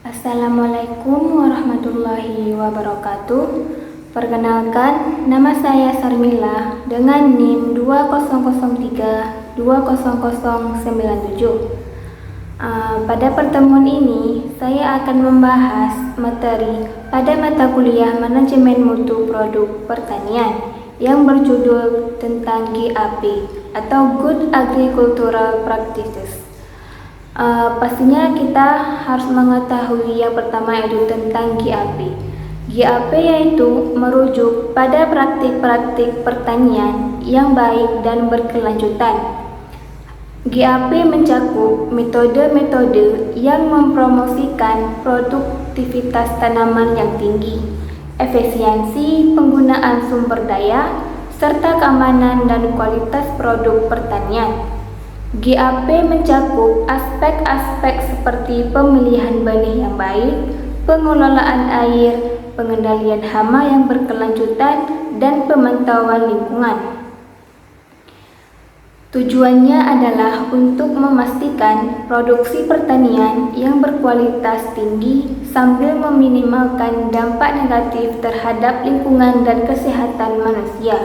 Assalamualaikum warahmatullahi wabarakatuh. Perkenalkan, nama saya Sarmila dengan NIM 2003200097. Pada pertemuan ini, saya akan membahas materi pada mata kuliah Manajemen Mutu Produk Pertanian yang berjudul tentang GAP atau Good Agricultural Practices. Pastinya kita harus mengetahui yang pertama yaitu tentang GAP. GAP yaitu merujuk pada praktik-praktik pertanian yang baik dan berkelanjutan. GAP mencakup metode-metode yang mempromosikan produktivitas tanaman yang tinggi, efisiensi penggunaan sumber daya, serta keamanan dan kualitas produk pertanian. GAP mencakup aspek-aspek seperti pemilihan benih yang baik, pengelolaan air, pengendalian hama yang berkelanjutan, dan pemantauan lingkungan. Tujuannya adalah untuk memastikan produksi pertanian yang berkualitas tinggi sambil meminimalkan dampak negatif terhadap lingkungan dan kesehatan manusia.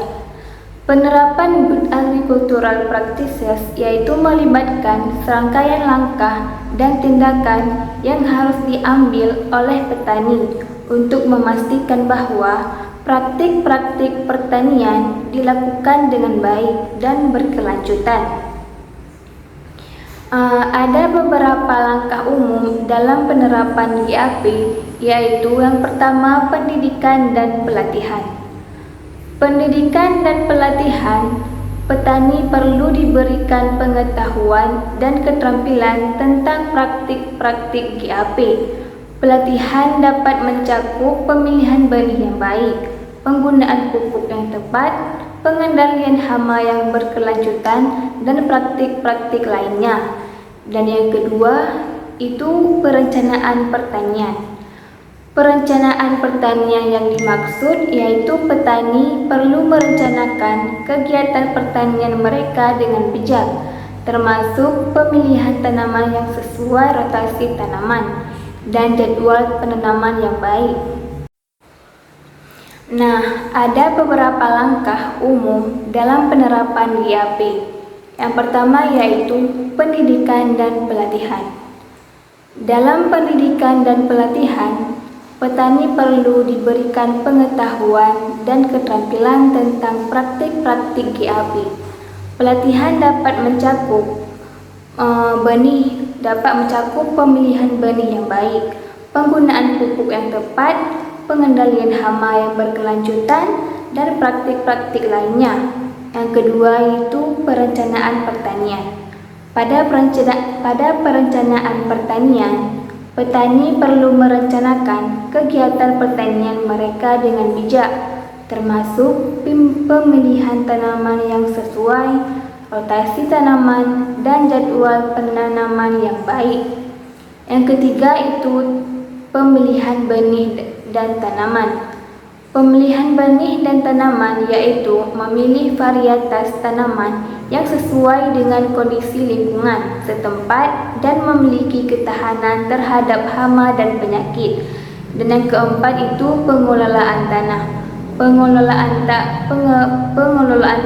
Penerapan Good Agricultural Practices yaitu melibatkan serangkaian langkah dan tindakan yang harus diambil oleh petani untuk memastikan bahwa praktik-praktik pertanian dilakukan dengan baik dan berkelanjutan. Ada beberapa langkah umum dalam penerapan GAP, yaitu yang pertama pendidikan dan pelatihan. Pendidikan dan pelatihan, petani perlu diberikan pengetahuan dan keterampilan tentang praktik-praktik GAP. Pelatihan dapat mencakup pemilihan benih yang baik, penggunaan pupuk yang tepat, pengendalian hama yang berkelanjutan, dan praktik-praktik lainnya. Dan yang kedua, itu perencanaan pertanian. Perencanaan pertanian yang dimaksud yaitu petani perlu merencanakan kegiatan pertanian mereka dengan bijak, termasuk pemilihan tanaman yang sesuai rotasi tanaman dan jadwal penanaman yang baik. Nah, ada beberapa langkah umum dalam penerapan GAP. Yang pertama yaitu pendidikan dan pelatihan. Dalam pendidikan dan pelatihan, petani perlu diberikan pengetahuan dan keterampilan tentang praktik-praktik GAP. Pelatihan dapat mencakup pemilihan benih yang baik, penggunaan pupuk yang tepat, pengendalian hama yang berkelanjutan, dan praktik-praktik lainnya. Yang kedua itu perencanaan pertanian. Pada perencanaan pertanian, petani perlu merencanakan kegiatan pertanian mereka dengan bijak, termasuk pemilihan tanaman yang sesuai, rotasi tanaman, dan jadwal penanaman yang baik. Yang ketiga itu pemilihan benih dan tanaman. Pemilihan benih dan tanaman yaitu memilih varietas tanaman yang sesuai dengan kondisi lingkungan setempat dan memiliki ketahanan terhadap hama dan penyakit. Dan yang keempat itu pengelolaan tanah. Pengelolaan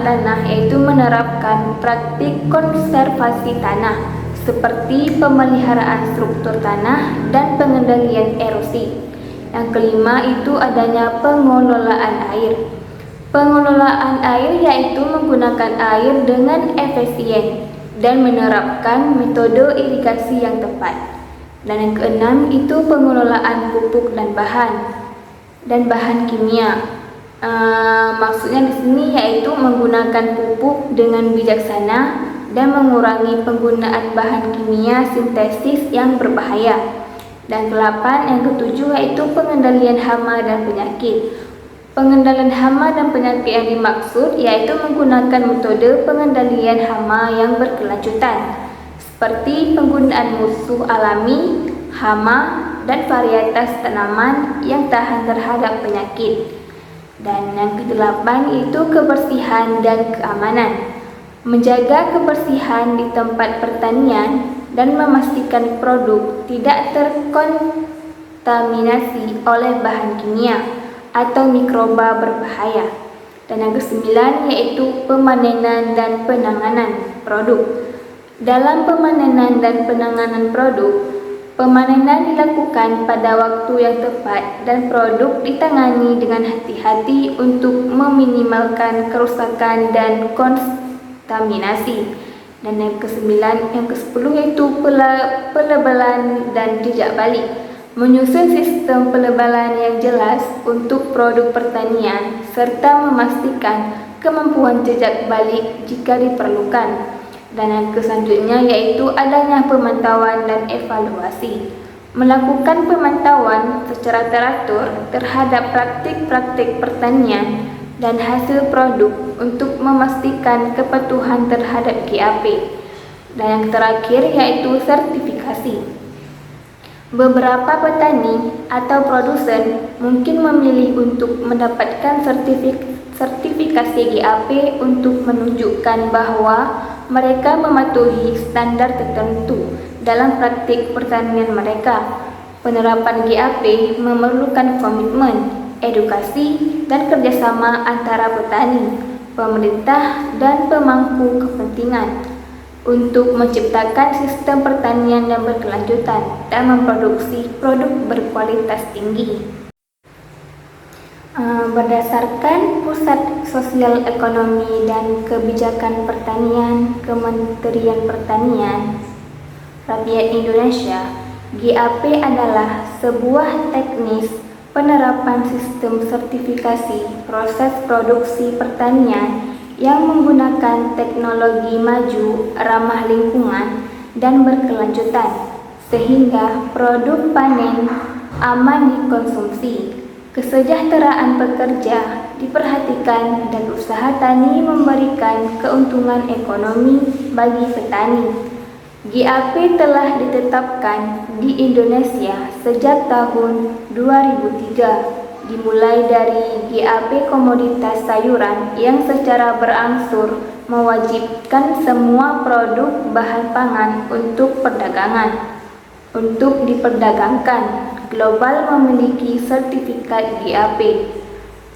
tanah yaitu menerapkan praktik konservasi tanah seperti pemeliharaan struktur tanah dan pengendalian erosi. Yang kelima itu adanya pengelolaan air. Pengelolaan air yaitu menggunakan air dengan efisien dan menerapkan metode irigasi yang tepat. Dan yang keenam itu pengelolaan pupuk dan bahan kimia. Maksudnya di sini yaitu menggunakan pupuk dengan bijaksana dan mengurangi penggunaan bahan kimia sintesis yang berbahaya. Dan kedelapan, yang ketujuh yaitu pengendalian hama dan penyakit. Pengendalian hama dan penyakit yang dimaksud yaitu menggunakan metode pengendalian hama yang berkelanjutan, seperti penggunaan musuh alami, hama, dan varietas tanaman yang tahan terhadap penyakit. Dan yang kedelapan itu kebersihan dan keamanan. Menjaga kebersihan di tempat pertanian dan memastikan produk tidak terkontaminasi oleh bahan kimia atau mikroba berbahaya. Dan yang kesembilan yaitu pemanenan dan penanganan produk. Dalam pemanenan dan penanganan produk, pemanenan dilakukan pada waktu yang tepat dan produk ditangani dengan hati-hati untuk meminimalkan kerusakan dan kontaminasi. Dan yang ke-10 yaitu pelebalan dan jejak balik. Menyusun sistem pelebalan yang jelas untuk produk pertanian serta memastikan kemampuan jejak balik jika diperlukan. Dan yang selanjutnya yaitu adanya pemantauan dan evaluasi. Melakukan pemantauan secara teratur terhadap praktik-praktik pertanian dan hasil produk untuk memastikan kepatuhan terhadap GAP. Dan yang terakhir yaitu sertifikasi. Beberapa petani atau produsen mungkin memilih untuk mendapatkan sertifikasi GAP untuk menunjukkan bahwa mereka mematuhi standar tertentu dalam praktik pertanian mereka. Penerapan GAP memerlukan komitmen, edukasi, dan kerjasama antara petani, pemerintah, dan pemangku kepentingan untuk menciptakan sistem pertanian yang berkelanjutan dan memproduksi produk berkualitas tinggi. Berdasarkan Pusat Sosial Ekonomi dan Kebijakan Pertanian Kementerian Pertanian Rakyat Indonesia, GAP adalah sebuah teknis penerapan sistem sertifikasi proses produksi pertanian yang menggunakan teknologi maju, ramah lingkungan, dan berkelanjutan, sehingga produk panen aman dikonsumsi, kesejahteraan pekerja diperhatikan, dan usaha tani memberikan keuntungan ekonomi bagi petani. GAP telah ditetapkan di Indonesia sejak tahun 2003. Dimulai dari GAP komoditas sayuran yang secara berangsur mewajibkan semua produk bahan pangan untuk perdagangan. Untuk diperdagangkan, global memiliki sertifikat GAP.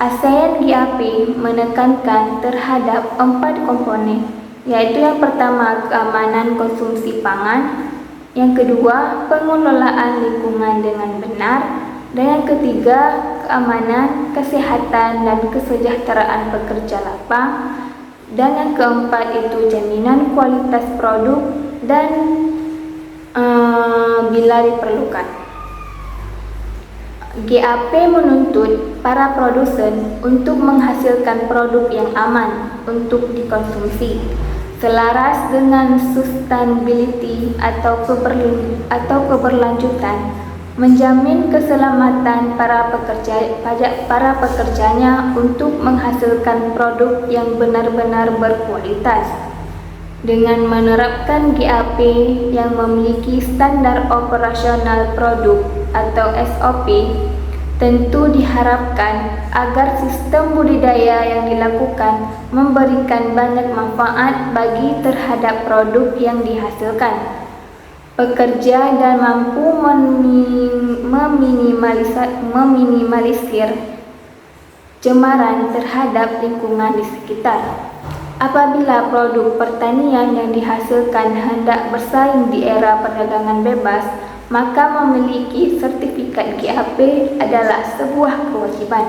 ASEAN GAP menekankan terhadap 4 komponen, yaitu yang pertama keamanan konsumsi pangan, yang kedua pengelolaan lingkungan dengan benar, dan yang ketiga keamanan, kesehatan, dan kesejahteraan pekerja lapang, dan yang keempat itu jaminan kualitas produk dan bila diperlukan. GAP menuntut para produsen untuk menghasilkan produk yang aman untuk dikonsumsi, selaras dengan sustainability atau keberlanjutan, menjamin keselamatan para pekerjanya untuk menghasilkan produk yang benar-benar berkualitas. Dengan menerapkan GAP yang memiliki standar operasional produk atau SOP, tentu diharapkan agar sistem budidaya yang dilakukan memberikan banyak manfaat bagi terhadap produk yang dihasilkan pekerja dan mampu meminimalisir cemaran terhadap lingkungan di sekitar. Apabila produk pertanian yang dihasilkan hendak bersaing di era perdagangan bebas, maka memiliki sertifikat GAP adalah sebuah kewajiban.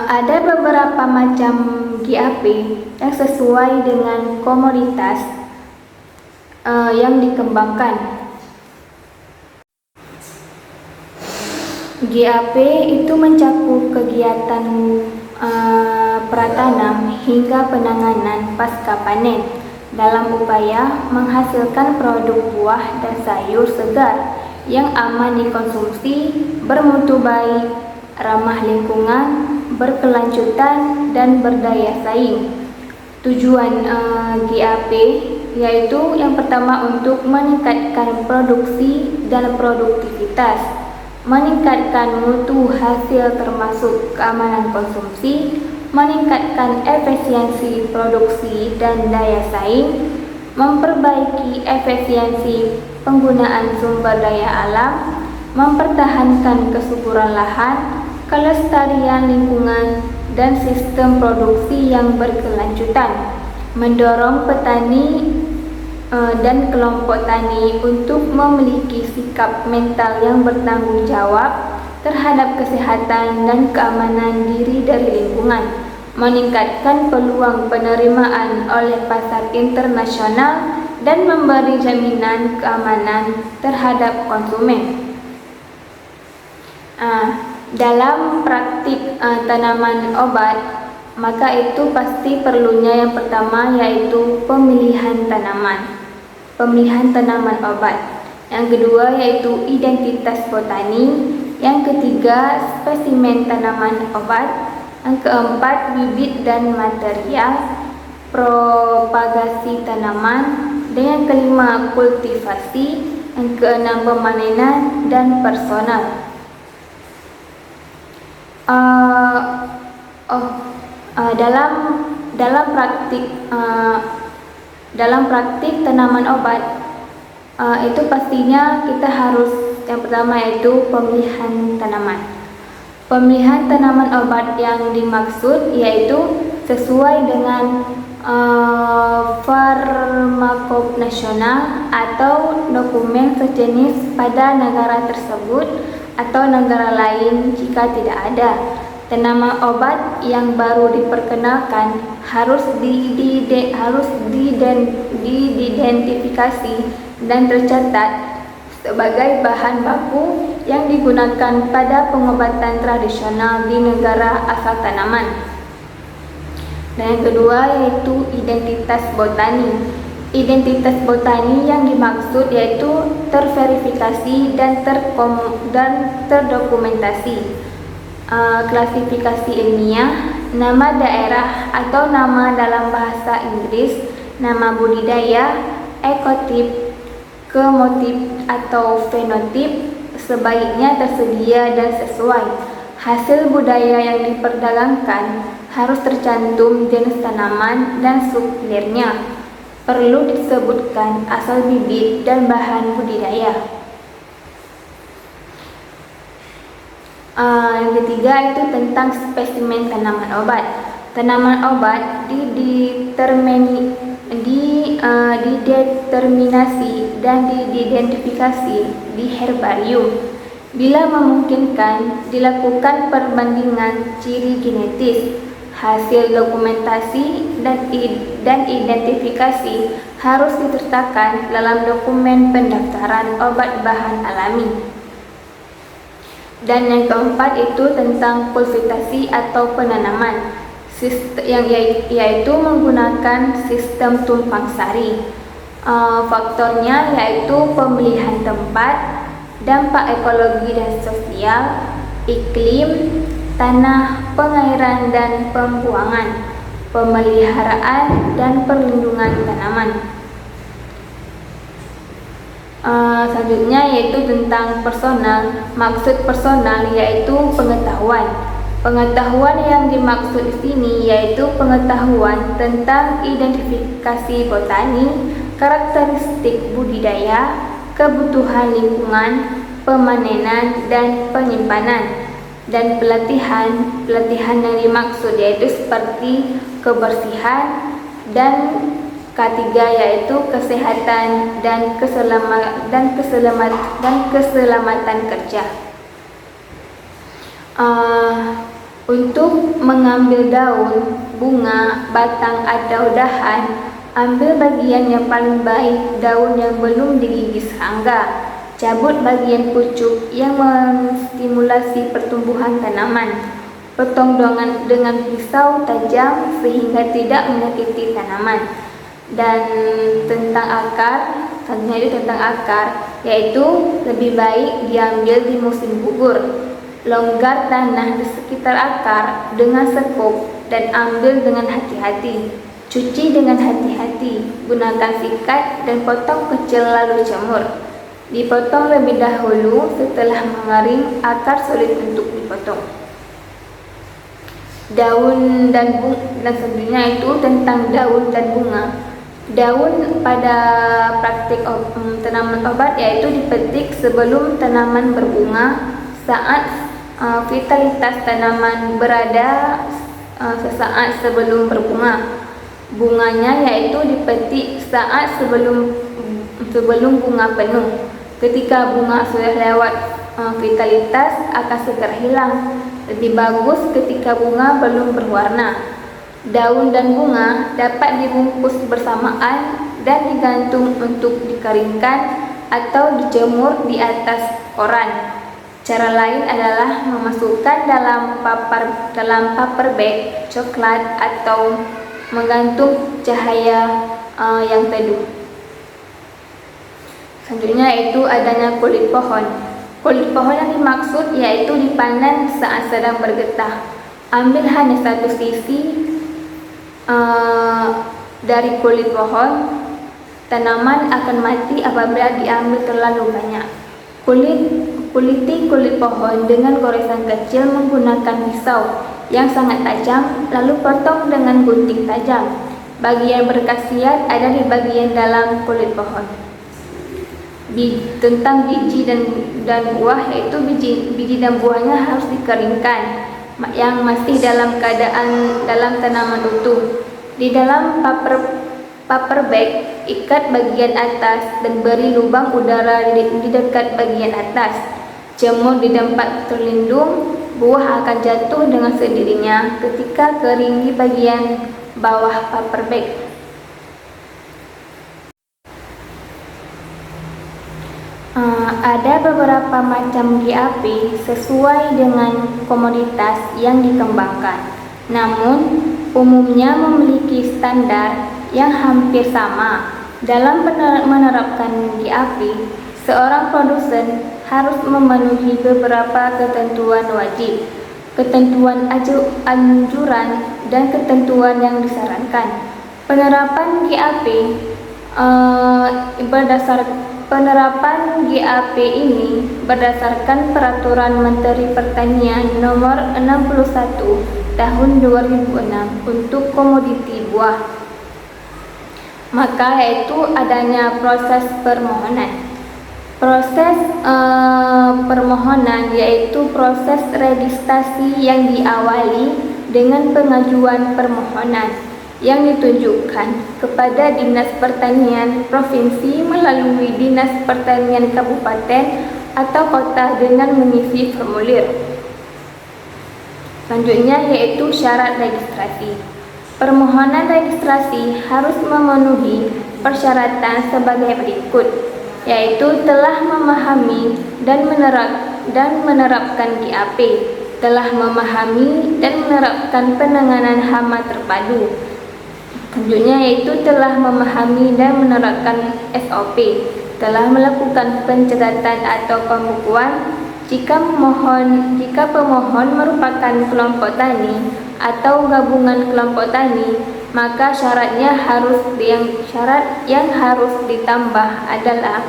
Ada beberapa macam GAP yang sesuai dengan komoditas yang dikembangkan. GAP itu mencakup kegiatan pratanam hingga penanganan pasca panen dalam upaya menghasilkan produk buah dan sayur segar yang aman dikonsumsi, bermutu baik, ramah lingkungan, berkelanjutan, dan berdaya saing. Tujuan GAP yaitu yang pertama untuk meningkatkan produksi dan produktivitas, meningkatkan mutu hasil termasuk keamanan konsumsi, meningkatkan efisiensi produksi dan daya saing, memperbaiki efisiensi penggunaan sumber daya alam, mempertahankan kesuburan lahan, kelestarian lingkungan, dan sistem produksi yang berkelanjutan, mendorong petani dan kelompok tani untuk memiliki sikap mental yang bertanggung jawab terhadap kesehatan dan keamanan diri dari lingkungan, meningkatkan peluang penerimaan oleh pasar internasional, dan memberi jaminan keamanan terhadap konsumen. Dalam praktik tanaman obat, maka itu pasti perlunya yang pertama yaitu pemilihan tanaman obat. Yang kedua yaitu identitas botani. Yang ketiga spesimen tanaman obat. Yang keempat bibit dan material, propagasi tanaman. Dan yang kelima kultivasi. Yang keenam pemanenan dan personal. Dalam praktik tanaman obat itu pastinya kita harus yang pertama yaitu pemilihan tanaman. Pemilihan tanaman obat yang dimaksud yaitu sesuai dengan Farmakop nasional atau dokumen sejenis pada negara tersebut atau negara lain. Jika tidak ada tanaman obat yang baru diperkenalkan, harus diidentifikasi dan tercatat sebagai bahan baku yang digunakan pada pengobatan tradisional di negara asal tanaman. Dan yang kedua yaitu identitas botani. Identitas botani yang dimaksud yaitu terverifikasi dan terdokumentasi. Klasifikasi ilmiah, nama daerah atau nama dalam bahasa Inggris, nama budidaya, ekotip, kemotip atau fenotip sebaiknya tersedia dan sesuai. Hasil budaya yang diperdagangkan harus tercantum jenis tanaman dan suplirnya. Perlu disebutkan asal bibit dan bahan budidaya. Yang ketiga itu tentang spesimen tanaman obat. Tanaman obat dideterminasi dan diidentifikasi di herbarium. Bila memungkinkan, dilakukan perbandingan ciri genetis. Hasil dokumentasi dan identifikasi harus disertakan dalam dokumen pendaftaran obat bahan alami. Dan yang keempat itu tentang kultivasi atau penanaman, yaitu menggunakan sistem tumpang sari. Faktornya yaitu pemilihan tempat, dampak ekologi dan sosial, iklim, tanah, pengairan dan pembuangan, pemeliharaan dan perlindungan tanaman. Selanjutnya yaitu tentang personal. Maksud personal yaitu pengetahuan. Pengetahuan yang dimaksud di sini yaitu pengetahuan tentang identifikasi botani, karakteristik budidaya, kebutuhan lingkungan, pemanenan dan penyimpanan. Dan pelatihan yang dimaksud yaitu seperti kebersihan, dan ketiga yaitu kesehatan dan keselamatan kerja. Untuk mengambil daun, bunga, batang atau dahan, ambil bagian yang paling baik, daun yang belum digigis serangga. Cabut bagian pucuk yang menstimulasi pertumbuhan tanaman. Potong dengan pisau tajam sehingga tidak menyakiti tanaman. Dan tentang akar, yaitu lebih baik diambil di musim gugur. Longgar tanah di sekitar akar dengan sekop dan ambil dengan hati-hati. Cuci dengan hati-hati, gunakan sikat dan potong kecil lalu jemur. Dipotong lebih dahulu, setelah mengering akar sulit untuk dipotong. Daun dan selanjutnya itu tentang daun dan bunga. Daun pada praktik tanaman obat yaitu dipetik sebelum tanaman berbunga saat vitalitas tanaman berada sesaat sebelum berbunga. Bunganya yaitu dipetik saat sebelum bunga penuh. Ketika bunga sudah lewat vitalitas akan segera hilang. Lebih bagus ketika bunga belum berwarna. Daun dan bunga dapat dibungkus bersamaan dan digantung untuk dikeringkan atau dijemur di atas koran. Cara lain adalah memasukkan dalam paper bag coklat atau menggantung cahaya yang teduh. Selanjutnya yaitu adanya kulit pohon. Kulit pohon yang dimaksud yaitu dipanen saat sedang bergetah. Ambil hanya satu sisi dari kulit pohon. Tanaman akan mati apabila diambil terlalu banyak. Kuliti kulit pohon dengan goresan kecil menggunakan pisau yang sangat tajam, lalu potong dengan gunting tajam. Bagian berkhasiat ada di bagian dalam kulit pohon. Tentang biji dan buah, yaitu biji dan buahnya harus dikeringkan yang masih dalam keadaan dalam tanaman utuh. Di dalam paper bag, ikat bagian atas dan beri lubang udara di dekat bagian atas. Jemur di tempat terlindung. Buah akan jatuh dengan sendirinya ketika kering di bagian bawah paper bag. Ada beberapa macam GAP sesuai dengan komoditas yang dikembangkan. Namun, umumnya memiliki standar yang hampir sama. Dalam menerapkan GAP, seorang produsen harus memenuhi beberapa ketentuan wajib, ketentuan anjuran, dan ketentuan yang disarankan. Penerapan GAP ini berdasarkan Peraturan Menteri Pertanian Nomor 61 Tahun 2006 untuk komoditi buah. Maka yaitu adanya proses permohonan. Proses permohonan yaitu proses registrasi yang diawali dengan pengajuan permohonan yang ditunjukkan kepada Dinas Pertanian Provinsi melalui Dinas Pertanian Kabupaten atau Kota dengan mengisi formulir. Selanjutnya yaitu syarat registrasi. Permohonan registrasi harus memenuhi persyaratan sebagai berikut, yaitu telah memahami dan menerapkan GAP, telah memahami dan menerapkan penanganan hama terpadu. Selanjutnya yaitu telah memahami dan menerapkan SOP, telah melakukan pencatatan atau pembukuan. Jika pemohon merupakan kelompok tani atau gabungan kelompok tani, maka syarat yang harus ditambah adalah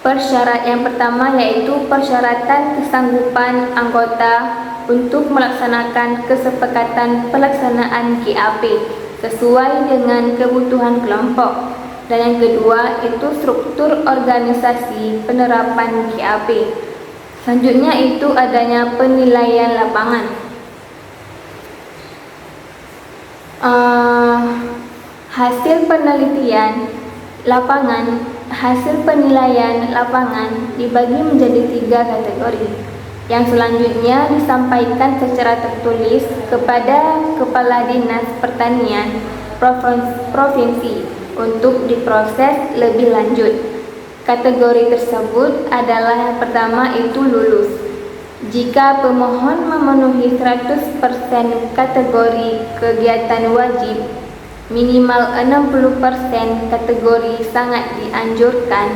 persyarat yang pertama yaitu persyaratan kesanggupan anggota untuk melaksanakan kesepakatan pelaksanaan GAP sesuai dengan kebutuhan kelompok. Dan yang kedua itu struktur organisasi penerapan GAP. Selanjutnya itu adanya penilaian lapangan. Hasil penilaian lapangan dibagi menjadi 3 kategori. Yang selanjutnya disampaikan secara tertulis kepada Kepala Dinas Pertanian Provinsi untuk diproses lebih lanjut. Kategori tersebut adalah yang pertama itu lulus. Jika pemohon memenuhi 100% kategori kegiatan wajib, minimal 60% kategori sangat dianjurkan,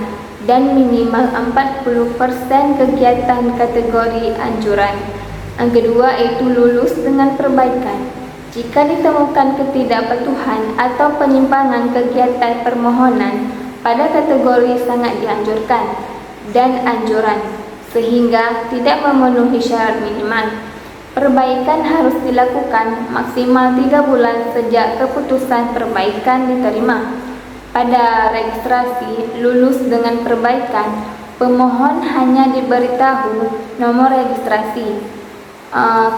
dan minimal 40% kegiatan kategori anjuran. Yang kedua itu lulus dengan perbaikan. Jika ditemukan ketidakpatuhan atau penyimpangan kegiatan permohonan pada kategori sangat dianjurkan dan anjuran, sehingga tidak memenuhi syarat minimal. Perbaikan harus dilakukan maksimal 3 bulan sejak keputusan perbaikan diterima. Pada registrasi lulus dengan perbaikan, pemohon hanya diberitahu nomor registrasi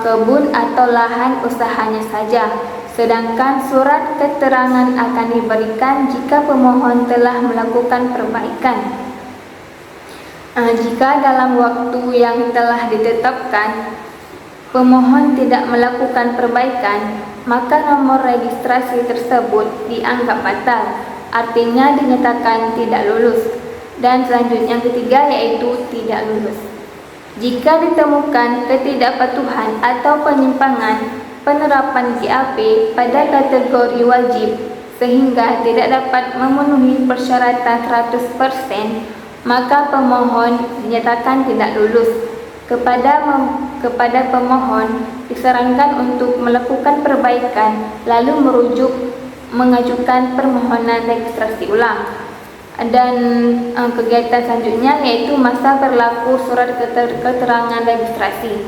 kebun atau lahan usahanya saja, sedangkan surat keterangan akan diberikan jika pemohon telah melakukan perbaikan. Jika dalam waktu yang telah ditetapkan pemohon tidak melakukan perbaikan, maka nomor registrasi tersebut dianggap batal, artinya dinyatakan tidak lulus. Dan selanjutnya yang ketiga yaitu tidak lulus. Jika ditemukan ketidakpatuhan atau penyimpangan penerapan GAP pada kategori wajib sehingga tidak dapat memenuhi persyaratan 100%, maka pemohon dinyatakan tidak lulus. Kepada pemohon disarankan untuk melakukan perbaikan lalu mengajukan permohonan registrasi ulang. Dan kegiatan selanjutnya yaitu masa berlaku surat keterangan registrasi.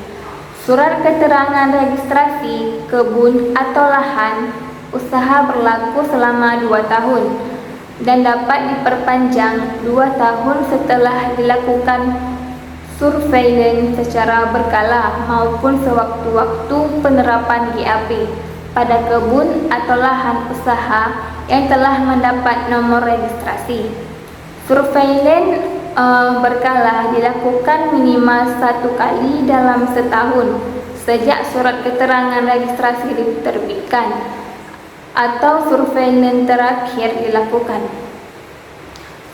Surat keterangan registrasi kebun atau lahan usaha berlaku selama 2 tahun dan dapat diperpanjang 2 tahun setelah dilakukan surveilen secara berkala maupun sewaktu-waktu penerapan GAP pada kebun atau lahan usaha yang telah mendapat nomor registrasi. Surveilen berkala dilakukan minimal 1 kali dalam setahun sejak surat keterangan registrasi diterbitkan atau surveilen terakhir dilakukan.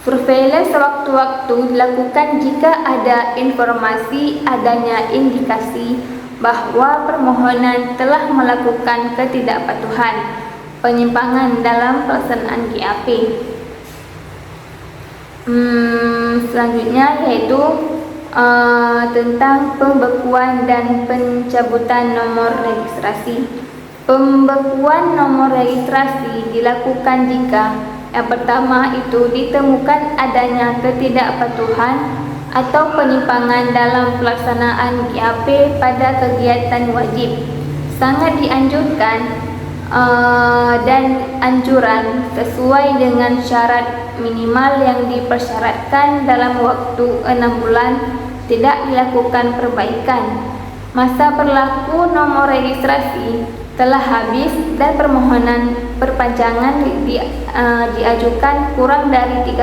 Surveillance sewaktu-waktu dilakukan jika ada informasi adanya indikasi bahwa permohonan telah melakukan ketidakpatuhan, penyimpangan dalam pelaksanaan GAP. Selanjutnya yaitu tentang pembekuan dan pencabutan nomor registrasi. Pembekuan nomor registrasi dilakukan jika yang pertama itu ditemukan adanya ketidakpatuhan atau penyimpangan dalam pelaksanaan GAP pada kegiatan wajib. Sangat dianjurkan dan anjuran sesuai dengan syarat minimal yang dipersyaratkan dalam waktu 6 bulan tidak dilakukan perbaikan. Masa berlaku nomor registrasi telah habis dan permohonan perpanjangan diajukan kurang dari 30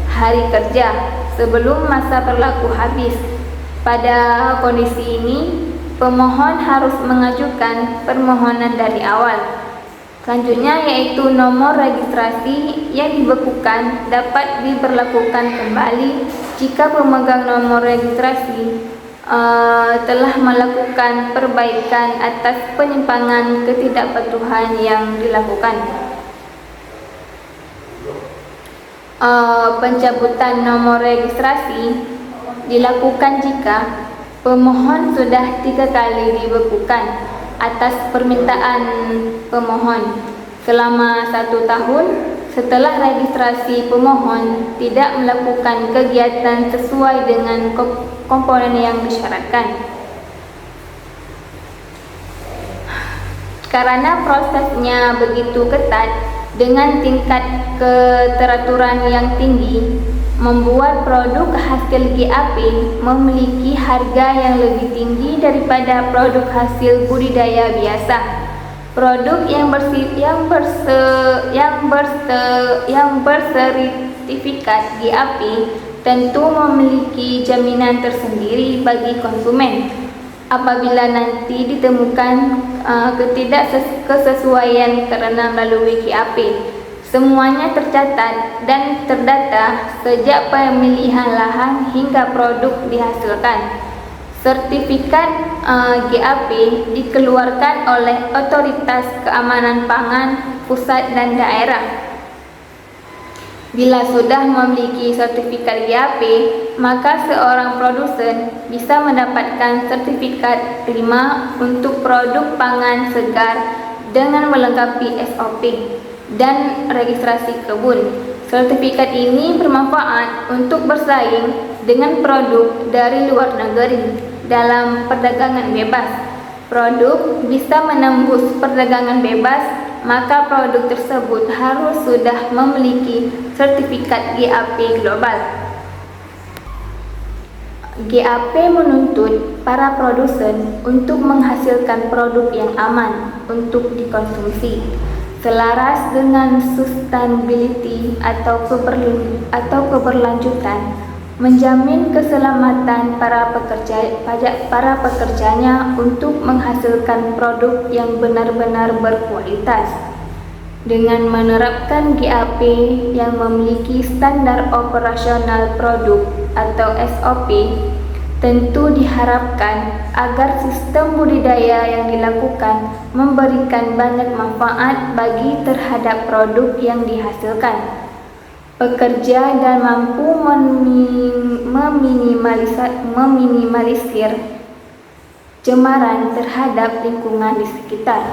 hari kerja sebelum masa berlaku habis. Pada kondisi ini, pemohon harus mengajukan permohonan dari awal. Selanjutnya yaitu nomor registrasi yang dibekukan dapat diberlakukan kembali jika pemegang nomor registrasi telah melakukan perbaikan atas penyimpangan ketidakpatuhan yang dilakukan. Pencabutan nomor registrasi dilakukan jika pemohon sudah 3 kali dibekukan atas permintaan pemohon selama 1 tahun setelah registrasi pemohon tidak melakukan kegiatan sesuai dengan komponen yang disyaratkan. Karena prosesnya begitu ketat dengan tingkat keteraturan yang tinggi, membuat produk hasil GAP memiliki harga yang lebih tinggi daripada produk hasil budidaya biasa. Produk yang bersertifikat GAP tentu memiliki jaminan tersendiri bagi konsumen. Apabila nanti ditemukan ketidaksesuaian karena melalui GAP, semuanya tercatat dan terdata sejak pemilihan lahan hingga produk dihasilkan. Sertifikat GAP dikeluarkan oleh Otoritas Keamanan Pangan Pusat dan Daerah. Bila sudah memiliki sertifikat GAP, maka seorang produsen bisa mendapatkan sertifikat 5 untuk produk pangan segar dengan melengkapi SOP dan registrasi kebun. Sertifikat ini bermanfaat untuk bersaing dengan produk dari luar negeri dalam perdagangan bebas. Produk bisa menembus perdagangan bebas, maka produk tersebut harus sudah memiliki sertifikat GAP global. GAP menuntut para produsen untuk menghasilkan produk yang aman untuk dikonsumsi, selaras dengan sustainability atau keberlanjutan, menjamin keselamatan para pekerjanya untuk menghasilkan produk yang benar-benar berkualitas. Dengan menerapkan GAP yang memiliki standar operasional produk atau SOP, tentu diharapkan agar sistem budidaya yang dilakukan memberikan banyak manfaat bagi terhadap produk yang dihasilkan pekerja dan mampu meminimalisir cemaran terhadap lingkungan di sekitar.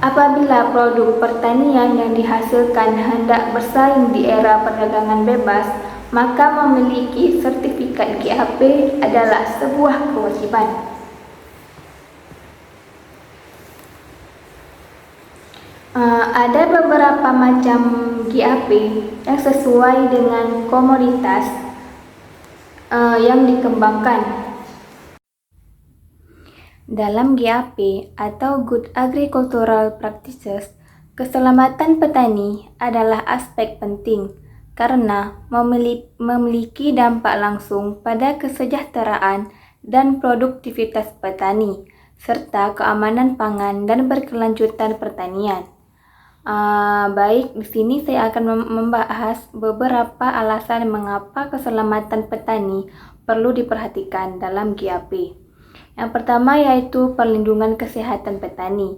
Apabila produk pertanian yang dihasilkan hendak bersaing di era perdagangan bebas, maka memiliki sertifikat GAP adalah sebuah kewajiban. Ada beberapa macam GAP yang sesuai dengan komoditas yang dikembangkan. Dalam GAP atau Good Agricultural Practices, keselamatan petani adalah aspek penting karena memiliki dampak langsung pada kesejahteraan dan produktivitas petani, serta keamanan pangan dan berkelanjutan pertanian. Baik, di sini saya akan membahas beberapa alasan mengapa keselamatan petani perlu diperhatikan dalam GAP. Yang pertama yaitu perlindungan kesehatan petani.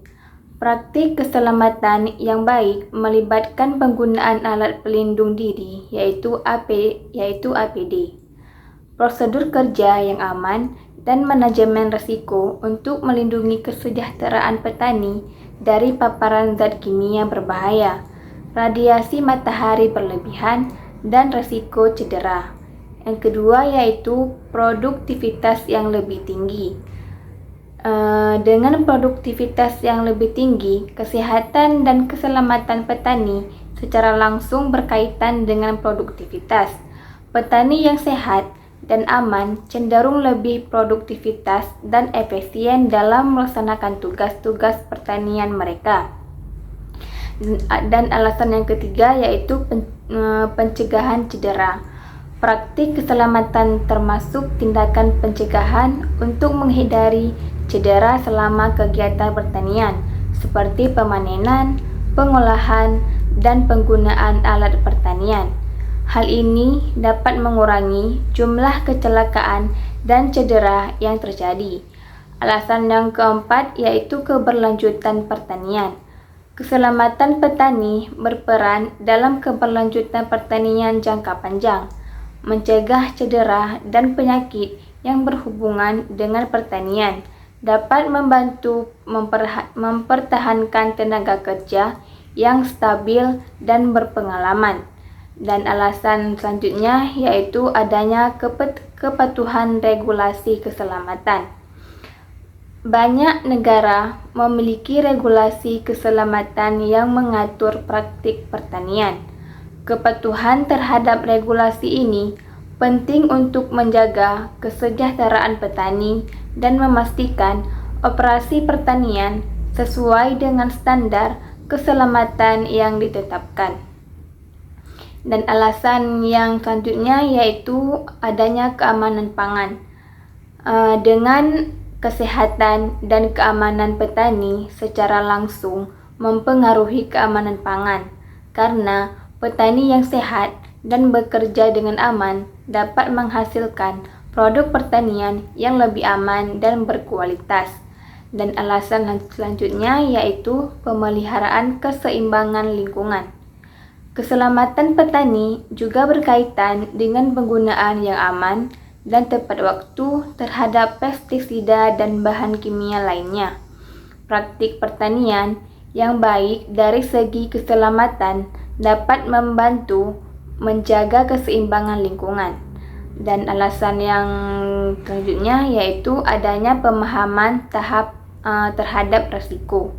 Praktik keselamatan yang baik melibatkan penggunaan alat pelindung diri yaitu APD, prosedur kerja yang aman, dan manajemen risiko untuk melindungi kesejahteraan petani dari paparan zat kimia berbahaya, radiasi matahari berlebihan, dan risiko cedera. Yang kedua yaitu produktivitas yang lebih tinggi. Dengan produktivitas yang lebih tinggi, kesehatan dan keselamatan petani secara langsung berkaitan dengan produktivitas. Petani yang sehat dan aman cenderung lebih produktivitas dan efisien dalam melaksanakan tugas-tugas pertanian mereka. Dan alasan yang ketiga yaitu pencegahan cedera. Praktik keselamatan termasuk tindakan pencegahan untuk menghindari cedera selama kegiatan pertanian, seperti pemanenan, pengolahan, dan penggunaan alat pertanian. Hal ini dapat mengurangi jumlah kecelakaan dan cedera yang terjadi. Alasan yang keempat yaitu keberlanjutan pertanian. Keselamatan petani berperan dalam keberlanjutan pertanian jangka panjang, mencegah cedera dan penyakit yang berhubungan dengan pertanian, dapat membantu mempertahankan tenaga kerja yang stabil dan berpengalaman. Dan alasan selanjutnya yaitu adanya kepatuhan regulasi keselamatan. Banyak negara memiliki regulasi keselamatan yang mengatur praktik pertanian. Kepatuhan terhadap regulasi ini penting untuk menjaga kesejahteraan petani dan memastikan operasi pertanian sesuai dengan standar keselamatan yang ditetapkan. Dan alasan yang selanjutnya yaitu adanya keamanan pangan. Dengan kesehatan dan keamanan petani secara langsung mempengaruhi keamanan pangan, karena petani yang sehat dan bekerja dengan aman dapat menghasilkan produk pertanian yang lebih aman dan berkualitas. Dan alasan selanjutnya yaitu pemeliharaan keseimbangan lingkungan. Keselamatan petani juga berkaitan dengan penggunaan yang aman dan tepat waktu terhadap pestisida dan bahan kimia lainnya. Praktik pertanian yang baik dari segi keselamatan dapat membantu menjaga keseimbangan lingkungan. Dan alasan yang selanjutnya yaitu adanya pemahaman terhadap risiko.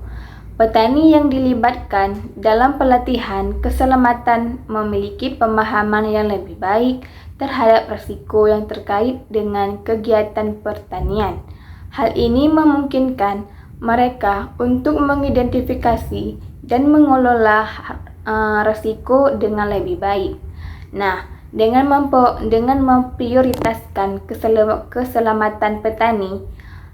Petani yang dilibatkan dalam pelatihan keselamatan memiliki pemahaman yang lebih baik terhadap risiko yang terkait dengan kegiatan pertanian. Hal ini memungkinkan mereka untuk mengidentifikasi dan mengelola risiko dengan lebih baik. Nah, dengan memprioritaskan keselamatan petani,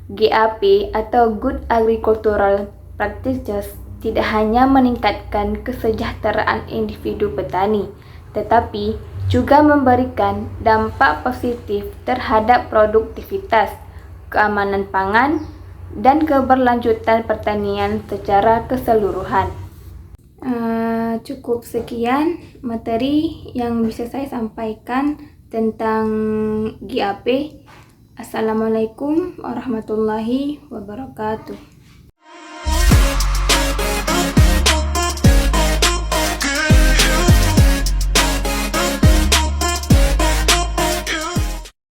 GAP atau Good Agricultural Practices tidak hanya meningkatkan kesejahteraan individu petani, tetapi juga memberikan dampak positif terhadap produktivitas, keamanan pangan, dan keberlanjutan pertanian secara keseluruhan. Cukup sekian materi yang bisa saya sampaikan tentang GAP. Assalamualaikum warahmatullahi wabarakatuh.